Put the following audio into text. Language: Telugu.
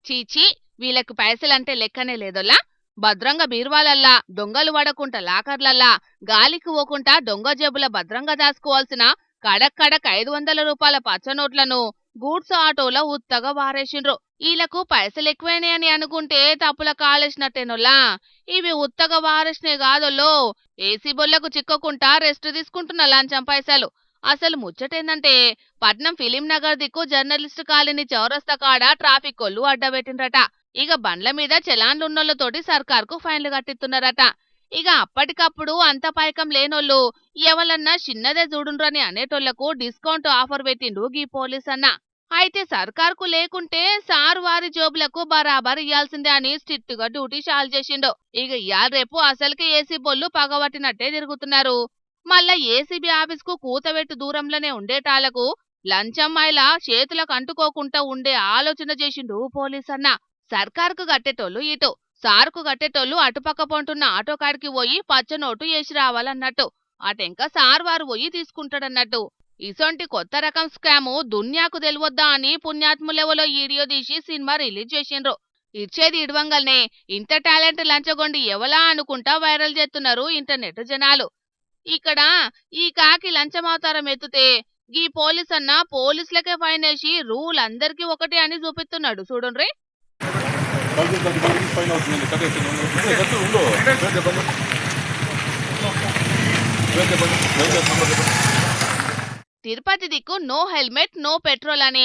చీచీ, వీళ్ళకి పైసలంటే లెక్కనే లేదోలా. భద్రంగా బీరువాలల్లా, దొంగలు పడకుండా లాకర్లల్లా, గాలికి పోకుండా దొంగ జేబుల భద్రంగా దాచుకోవాల్సిన కడక్ కడక్ 500 రూపాయల పచ్చనోట్లను గూడ్స్ ఆటోలో ఉత్తగా వారేసిండ్రు. ఈలకు పైసలెక్కువైనాయని అనుకుంటే తప్పుల కాలేసినట్టేనోలా. ఇవి ఉత్తగా వారేసినే కాదోల్లో, ఏసీ బొల్లకు చిక్కకుండా రెస్ట్ తీసుకుంటున్న లంచం పైసలు. అసలు ముచ్చటేందంటే, పట్నం ఫిలిం నగర్ దిక్కు జర్నలిస్ట్ కాలనీ చౌరస్తా కాడ ట్రాఫిక్ కోళ్ళు అడ్డబెట్టిండ్రట. ఇక బండ్ల మీద చలాన్లున్నోళ్లతోటి సర్కార్కు ఫైన్లు కట్టిస్తున్నారట. ఇక అప్పటికప్పుడు అంత పైకం లేనోళ్ళు ఎవలన్నా చిన్నదే చూడుండ్రని అనేటోళ్లకు డిస్కౌంట్ ఆఫర్ పెట్టిండు గీ పోలీస్ అన్న. అయితే సర్కార్కు లేకుంటే సారు వారి జోబులకు బరాబర్ ఇయ్యాల్సిందే అని స్ట్రిక్ట్ గా డ్యూటీ షాల్ చేసిండు. ఇక ఇయాల రేపు అసలుకే ఏసీ బొల్లు పగబట్టినట్టే తిరుగుతున్నారు. మళ్ళా ఏసీబీ ఆఫీస్ కు కూతబెట్టు దూరంలోనే ఉండేటాళ్లకు లంచం మైల చేతులకు అంటుకోకుండా ఉండే ఆలోచన చేసిండు పోలీస్ అన్న. సర్కారుకు కట్టేటోళ్ళు ఇటు, సారుకు కట్టేటోళ్ళు అటుపక్క పొంటున్న ఆటో కాడికి పోయి పచ్చనోటు వేసి రావాలన్నట్టు. అటెంక సార్ వారు పోయి తీసుకుంటాడన్నట్టు. ఇసొంటి కొత్త రకం స్కాము దున్యాకు తెలివద్దా అని పుణ్యాత్ములెవలో వీడియో తీసి సినిమా రిలీజ్ చేసిండ్రు. ఇచ్చేది ఇడవంగల్నే ఇంత టాలెంట్ లంచగొండి ఎవలా అనుకుంటా వైరల్ చేస్తున్నారు ఇంటర్నెట్ జనాలు. ఇక్కడ ఈ కాకి లంచమవతారం ఎత్తుతే గీ పోలీస్ అన్న పోలీసులకే ఫైన్ వేసి రూల్ అందరికీ ఒకటే అని చూపిస్తున్నాడు చూడుండ్రి. తిరుపతి దిక్కు నో హెల్మెట్ నో పెట్రోల్ అని